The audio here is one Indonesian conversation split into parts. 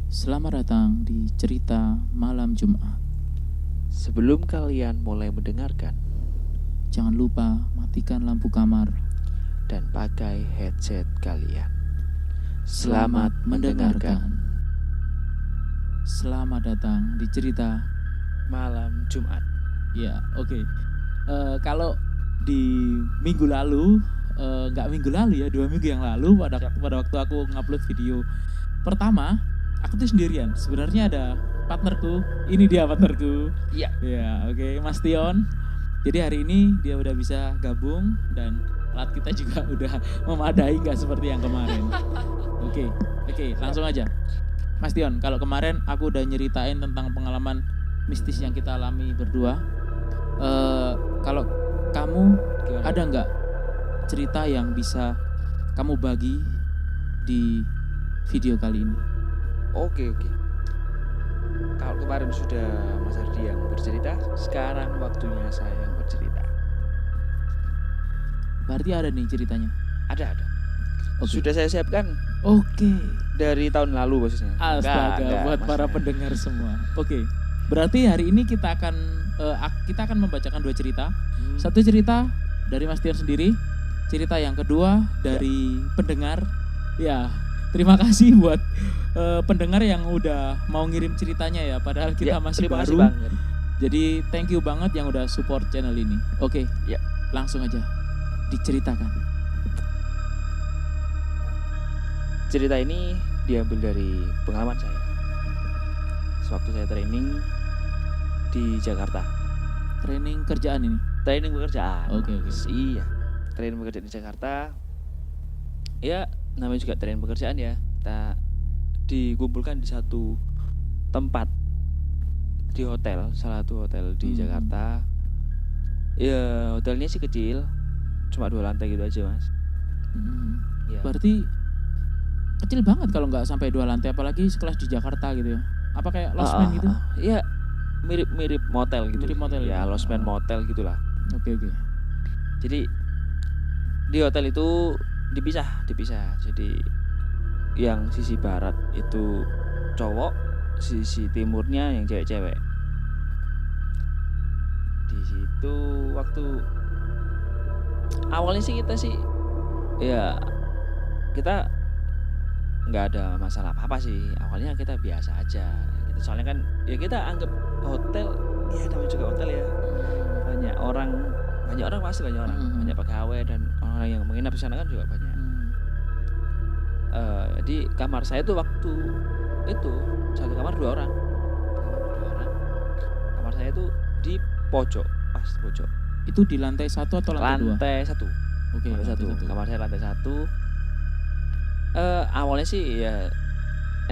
Selamat datang di cerita malam Jumat. Sebelum kalian mulai mendengarkan Jangan lupa matikan lampu kamar. dan pakai headset kalian. Selamat mendengarkan Selamat datang di cerita. malam Jumat. Ya, oke. Kalau di minggu lalu, nggak minggu lalu ya, 2 minggu yang lalu pada waktu aku ngupload video pertama, aku tuh sendirian. Sebenarnya ada partnerku. Ini dia partnerku. Iya. Ya, oke, Mas Tion. Jadi hari ini dia udah bisa gabung dan alat kita juga udah memadai, nggak seperti yang kemarin. Oke, langsung aja. Mas Tion, kalau kemarin aku udah nyeritain tentang pengalaman mistis yang kita alami berdua. Kalau kamu Gimana? ada nggak cerita yang bisa kamu bagi di video kali ini? Oke. Kalau kemarin sudah Mas Ardi yang bercerita, sekarang waktunya saya yang bercerita. Berarti ada nih ceritanya. Ada. Oke. Sudah saya siapkan Oke. dari tahun lalu bosnya. Astaga, buat para pendengar semua. Oke. Berarti hari ini kita akan membacakan 2 cerita. Satu cerita dari Mas Tion sendiri, cerita yang kedua dari pendengar. Ya, terima kasih buat pendengar yang udah mau ngirim ceritanya ya, padahal kita masih terima baru. kasih banget. Jadi thank you banget yang udah support channel ini. Oke. Ya. Langsung aja diceritakan. Cerita ini diambil dari pengalaman saya. Sewaktu saya training di Jakarta. Training kerjaan ini. Training pekerjaan. Oke. Iya. Training pekerjaan di Jakarta. Ya, namanya juga training pekerjaan ya. Kita dikumpulkan di satu tempat di hotel, salah satu hotel di Jakarta. Ya, hotelnya sih kecil. Cuma 2 lantai gitu aja, Mas. Ya. Berarti kecil banget kalau nggak sampai 2 lantai, apalagi sekelas di Jakarta gitu ya. Apa kayak losmen gitu? Iya, mirip motel gitu. Mirip motel ya, gitu. losmen motel gitulah. Oke. Jadi di hotel itu dipisah. Jadi yang sisi barat itu cowok, sisi timurnya yang cewek-cewek. Di situ waktu awalnya sih kita nggak ada masalah apa sih. Awalnya kita biasa aja. Soalnya kan ya kita anggap hotel, ya namanya juga hotel ya. Banyak orang pasti banyak orang. Banyak pegawai dan orang yang menginap di sana kan juga banyak. Jadi kamar saya tuh waktu itu satu kamar 2 orang. Kamar saya tuh di pojok, pas pojok. Itu di lantai 1 atau lantai 2? Lantai 1. Oke, Lantai 1. Kamar saya lantai 1. Awalnya sih ya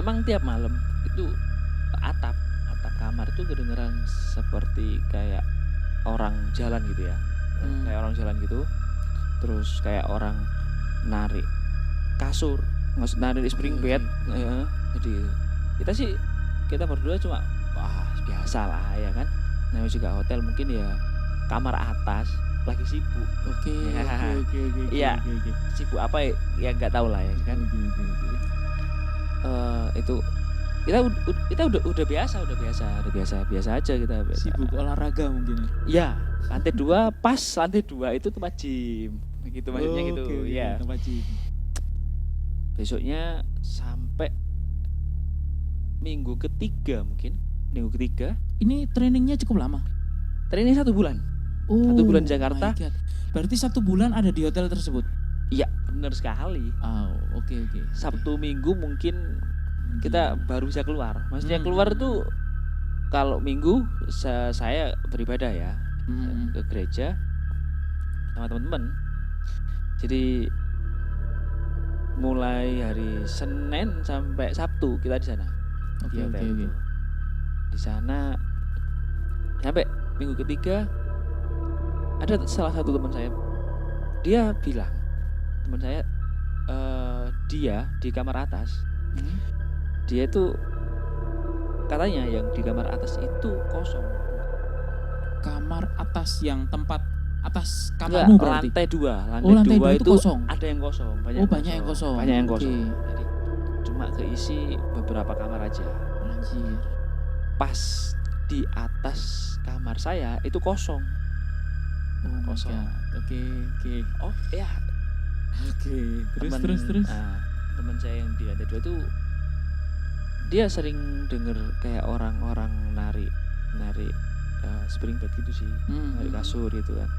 emang tiap malam itu atap kamar itu kedengeran seperti kayak orang jalan gitu ya. Kayak orang jalan gitu. Terus kayak orang narik kasur, narik spring bed. Jadi kita berdua cuma biasa lah ya kan. Namanya juga hotel, mungkin ya kamar atas lagi sibuk. Oke. Iya. Sibuk apa ya nggak tahu lah ya kan. Itu kita udah biasa aja kita. Sibuk olahraga mungkin. Ya, lantai 2 itu tempat gym. Gitu maksudnya gitu. Ya. Tempat gym. Besoknya sampai minggu ketiga. Ini trainingnya cukup lama. Training 1 bulan. 1 bulan di Jakarta. Berarti 1 bulan ada di hotel tersebut. Iya, benar sekali. Oke. Sabtu Minggu mungkin kita baru bisa keluar. Maksudnya keluar tuh kalau Minggu saya beribadah ya ke gereja sama teman-teman. Jadi mulai hari Senin sampai Sabtu kita di sana. Oke. Di sana sampai minggu ketiga ada salah satu teman saya. Dia bilang, teman saya dia di kamar atas. Dia itu katanya yang di kamar atas itu kosong. Kamar atas yang tempat atas kamarmu berarti? Lantai 2. Lantai 2 itu kosong. Ada yang kosong, Banyak yang kosong. Jadi cuma keisi beberapa kamar aja. Anjir. Pas di atas kamar saya itu kosong. Oh my Kosong. God. Oke. Oh ya, Oke. temen, Terus. teman saya yang di lantai 2 itu dia sering denger kayak orang-orang narik spring bed gitu sih, narik kasur gitu kan.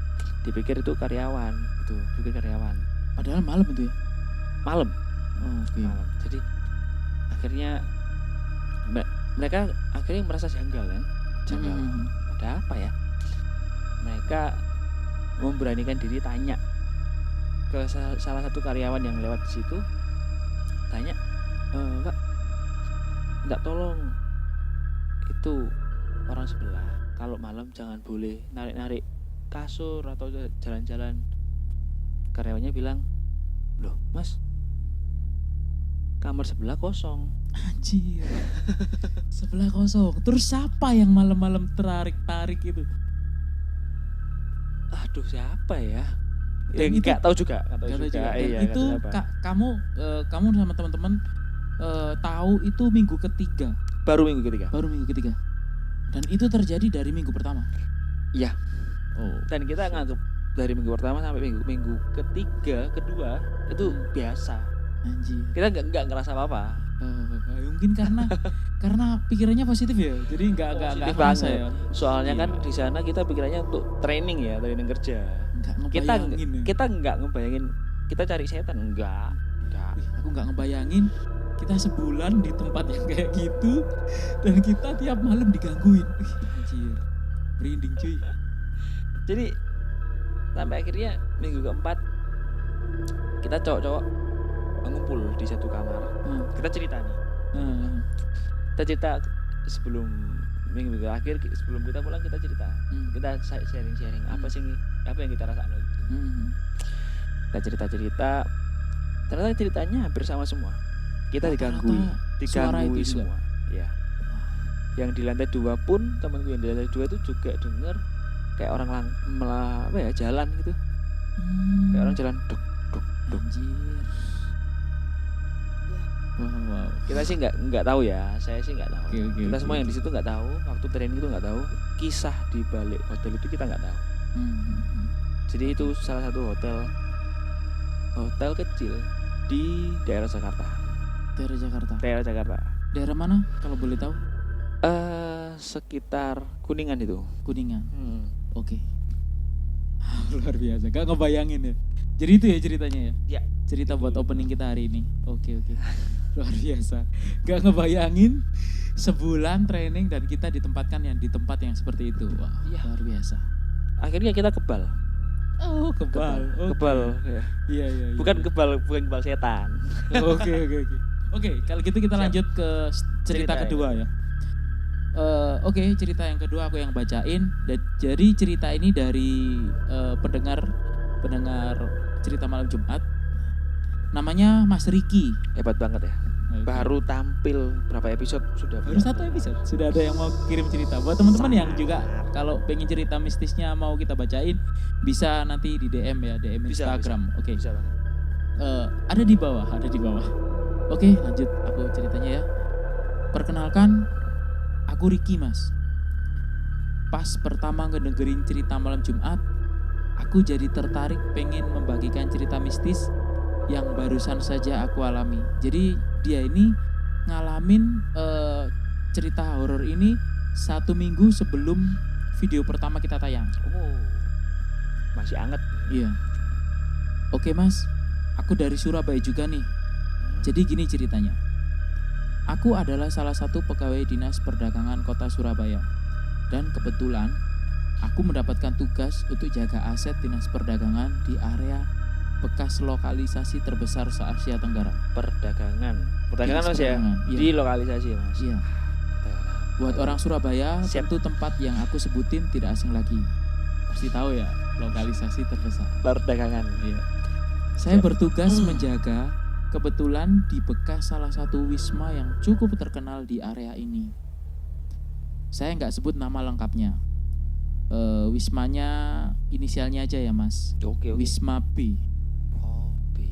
Dipikir itu karyawan, gitu. Dipikir karyawan. Padahal malam itu ya. Malam. Oh, oke. Malam. Jadi akhirnya mereka akhirnya merasa janggal kan. Janggal. Ada apa ya? Mereka memberanikan diri tanya ke salah satu karyawan yang lewat di situ. Tanya, Mbak, enggak tolong itu orang sebelah kalau malam jangan boleh narik-narik kasur atau jalan-jalan. Karyawannya bilang, loh Mas, kamar sebelah kosong. Anjir. Sebelah kosong. Terus siapa yang malam-malam tarik itu? Aduh, siapa ya? Dan itu Nggak tahu juga. Dan Iya, itu kamu sama teman-teman tahu itu minggu ketiga. baru minggu ketiga. Dan itu terjadi dari minggu pertama. Iya. Oh. Dan kita nganggep dari minggu pertama sampai minggu ketiga, kedua itu biasa. Anjir. Kita nggak ngerasa apa-apa. Mungkin karena pikirannya positif ya. Jadi nggak ngerasa ya. Soalnya Iya. kan di sana kita pikirannya untuk training training kerja. Kita nggak ngebayangin kita cari setan, enggak. Aku nggak ngebayangin kita sebulan di tempat yang kayak gitu dan kita tiap malam digangguin. Anjir. Merinding cuy. Jadi sampai akhirnya minggu keempat kita cowok-cowok ngumpul di satu kamar. Kita cerita nih. Kita cerita sebelum minggu akhir, sebelum kita pulang kita cerita. Kita sharing apa yang kita rasakan. Kita cerita. Ternyata ceritanya hampir sama semua. Kita digangguin semua. Ya. Yang di lantai 2 pun temanku yang di lantai 2 itu juga dengar kayak orang jalan gitu. Kayak orang jalan duk. Anjir. Wow. Kita sih nggak tahu ya. Saya sih nggak tahu. Okay, kita semua yang di situ nggak tahu. Waktu training itu nggak tahu. Kisah di balik hotel itu kita nggak tahu. Jadi itu salah satu hotel kecil di daerah Jakarta. Daerah Jakarta. Daerah mana kalau boleh tahu? Sekitar Kuningan itu. Kuningan. Oke. Luar biasa. Gak ngebayangin ya. Jadi itu ya ceritanya ya? Ya. Cerita buat opening kita hari ini. Oke. Luar biasa. Gak ngebayangin sebulan training dan kita ditempatkan di tempat yang seperti itu. Wah, ya. Luar biasa. Akhirnya kita kebal. Oh, kebal. Kebal. Iya. Bukan kebal setan. Oke, kalau gitu kita lanjut ke cerita kedua ya. Oke, cerita yang kedua aku yang bacain. Jadi cerita ini dari pendengar cerita malam Jumat. Namanya Mas Riki. Hebat banget ya. Baru tampil berapa episode sudah? Baru 1 episode. Sudah ada yang mau kirim cerita. Buat teman-teman yang juga kalau pengen cerita mistisnya mau kita bacain, bisa nanti di DM ya, DM Instagram. Oke. Bisa banget. Ada di bawah. Oke, lanjut aku ceritanya ya. Perkenalkan, aku Riki Mas. Pas pertama ngedengerin cerita malam Jumat, aku jadi tertarik pengen membagikan cerita mistis yang barusan saja aku alami. Jadi dia ini ngalamin cerita horor ini 1 minggu sebelum video pertama kita tayang. Oh, masih anget. Iya. Oke Mas, aku dari Surabaya juga nih. Jadi gini ceritanya. Aku adalah salah satu pegawai dinas perdagangan kota Surabaya. Dan kebetulan aku mendapatkan tugas untuk jaga aset dinas perdagangan di area bekas lokalisasi terbesar se-Asia Tenggara. Perdagangan Mas ya? Iya. Di lokalisasi ya Mas? Iya. Buat orang Surabaya, tentu tempat yang aku sebutin tidak asing lagi. Pasti tahu ya, lokalisasi terbesar. Perdagangan. Iya. Saya bertugas menjaga kebetulan di bekas salah satu wisma yang cukup terkenal di area ini. Saya nggak sebut nama lengkapnya. Wismanya inisialnya aja ya Mas. Oke. Wisma B. Oh, B.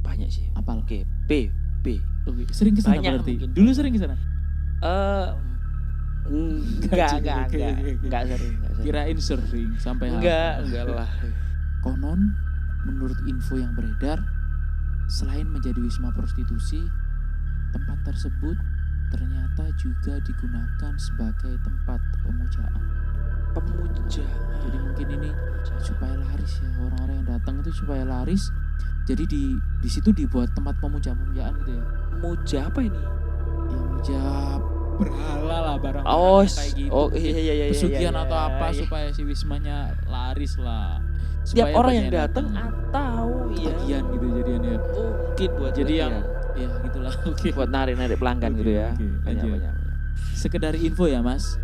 Banyak sih. Apal? Oke, B. B. Oke, sering ke sana Banyak berarti. mungkin. Dulu sering ke sana. Enggak Oke. sering. Kirain sering sampai Enggak lah. Konon, menurut info yang beredar, selain menjadi wisma prostitusi, tempat tersebut ternyata juga digunakan sebagai tempat pemujaan. Jadi mungkin ini supaya laris ya, orang-orang yang datang itu supaya laris. Jadi di situ dibuat tempat pemujaan gitu ya. Muja apa ini? Ya muja berhala lah barang kayak gitu. Oh iya. Pesugihan atau apa iya. supaya si wismanya laris lah. Tiap Supaya orang banyak yang datang atau ya ketagihan gitu jadian ya. mungkin buat Jadi ketagihan. yang ya gitulah. Oke. buat narik pelanggan Oke, gitu ya. oke, lanjut. Banyak. Sekedar info ya Mas,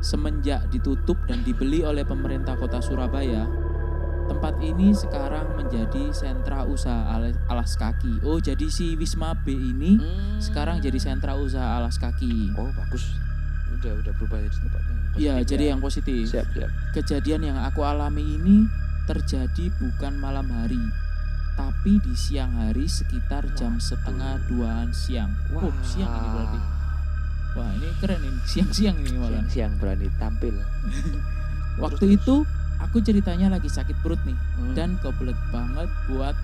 semenjak ditutup dan dibeli oleh pemerintah kota Surabaya, tempat ini sekarang menjadi sentra usaha alas kaki. Oh, jadi si Wisma B ini sekarang jadi sentra usaha alas kaki. Oh, bagus. Udah berubah jadi tempatnya. Iya, jadi yang positif. Siap. Kejadian yang aku alami ini terjadi bukan malam hari, tapi di siang hari sekitar jam setengah 2-an siang. Oh, siang ini berarti. Wah, ini keren ini. Siang-siang ini malah. Siang berani tampil. Waktu itu aku ceritanya lagi sakit perut nih Hmm. dan kebelet banget buat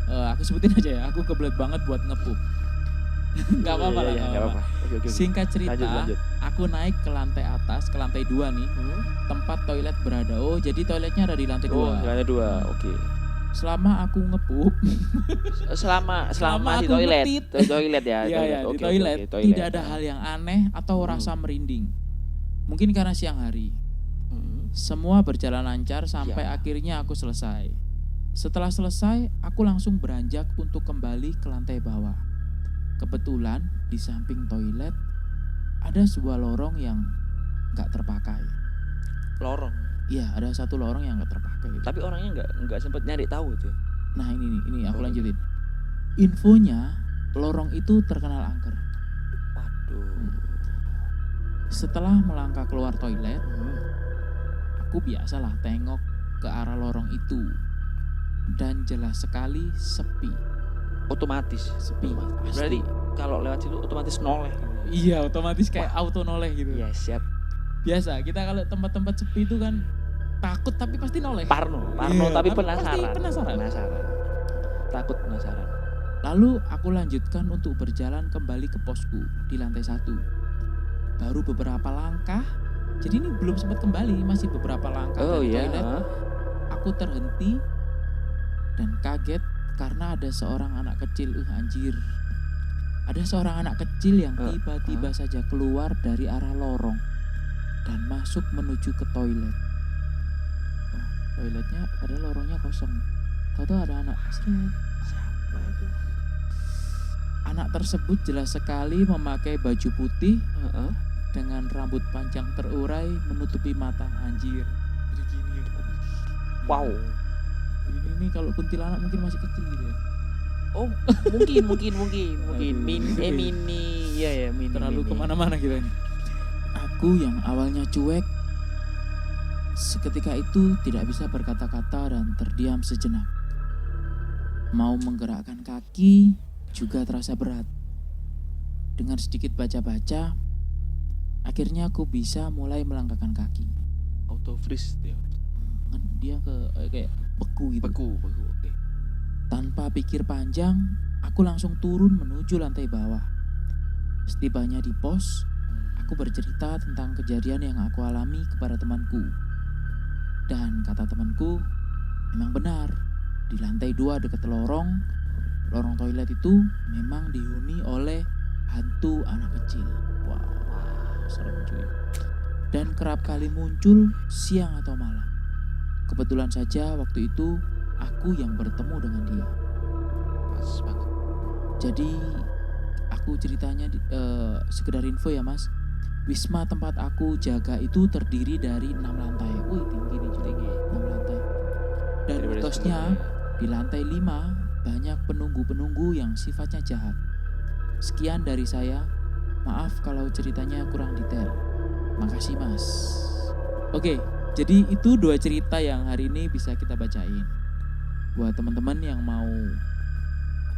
aku sebutin aja ya, aku kebelet banget buat ngepup. Gak apa-apa lah, Iya, gak apa-apa. Oke. Singkat cerita, Lanjut. aku naik ke lantai atas, ke lantai 2 nih, tempat toilet berada. Oh, jadi toiletnya ada di lantai 2. Oh, lantai 2. Oke. Selama aku ngepup, Selama di aku toilet. ngetit. Di toilet ya. iya ya, di Oke, toilet, toilet. tidak ada hal yang aneh atau rasa merinding. Mungkin karena siang hari. Semua berjalan lancar sampai Ya. akhirnya aku selesai. Setelah selesai, aku langsung beranjak untuk kembali ke lantai bawah. Kebetulan di samping toilet ada sebuah lorong yang gak terpakai. Lorong. Iya, ada satu lorong yang gak terpakai. Tapi orangnya nggak sempat nyari tahu itu. Nah ini aku Oke. lanjutin. Infonya, lorong itu terkenal angker. Waduh. Setelah melangkah keluar toilet, aku biasalah tengok ke arah lorong itu. Dan jelas sekali sepi. Otomatis. Sepi. Berarti kalau lewat situ otomatis noleh. Iya, otomatis kayak auto noleh gitu. Iya, siap. Biasa, kita kalau tempat-tempat sepi itu kan takut tapi pasti noleh. Parno Iya, tapi pasti penasaran. penasaran. Takut penasaran. Lalu aku lanjutkan untuk berjalan kembali ke posku di lantai 1. Baru beberapa langkah, jadi ini belum sempat kembali, masih beberapa langkah Oh dari iya. toilet. Aku terhenti dan kaget karena ada seorang anak kecil. Anjir. Ada seorang anak kecil yang tiba-tiba saja keluar dari arah lorong dan masuk menuju ke toilet. Oh, toiletnya padahal lorongnya kosong. Tahu-tahu ada anak. Siapa itu? Anak tersebut jelas sekali memakai baju putih Heeh. dengan rambut panjang terurai menutupi mata. Anjir. Jadi gini ya. Wow. Ini kalau kuntilanak mungkin masih kecil gitu ya. Oh, mungkin. Aduh. Mini. Iya, mini. Terlalu mini. kemana-mana kita ini. Aku yang awalnya cuek, seketika itu tidak bisa berkata-kata dan terdiam sejenak. Mau menggerakkan kaki juga terasa berat. Dengan sedikit baca-baca, akhirnya aku bisa mulai melangkahkan kaki. Auto freeze dia. Dia kayak beku gitu. Beku. Oke. Tanpa pikir panjang, aku langsung turun menuju lantai bawah. Setibanya di pos, aku bercerita tentang kejadian yang aku alami kepada temanku. Dan kata temanku, memang benar. Di lantai 2 dekat lorong toilet itu memang dihuni oleh hantu anak kecil. Wow, serem cuy. Dan kerap kali muncul siang atau malam. Kebetulan saja waktu itu aku yang bertemu dengan dia. Pas banget. Jadi aku ceritanya sekedar info ya Mas. Wisma tempat aku jaga itu terdiri dari 6 lantai. Wih, tinggi nih, tinggi. 6 lantai. Dan Daripada mitosnya sebelumnya. di lantai 5 banyak penunggu-penunggu yang sifatnya jahat. Sekian dari saya. Maaf kalau ceritanya kurang detail. Makasih Mas. Oke, jadi itu 2 cerita yang hari ini bisa kita bacain. Buat teman-teman yang mau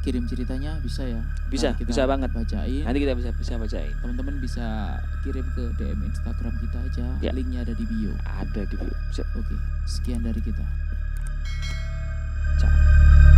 kirim ceritanya bisa ya. Bisa, Ntar kita bisa banget. bacain. Nanti kita bisa bacain. Teman-teman bisa kirim ke DM Instagram kita aja. Ya. Linknya ada di bio. Ada di bio. Siap. Oke, sekian dari kita. Ciao.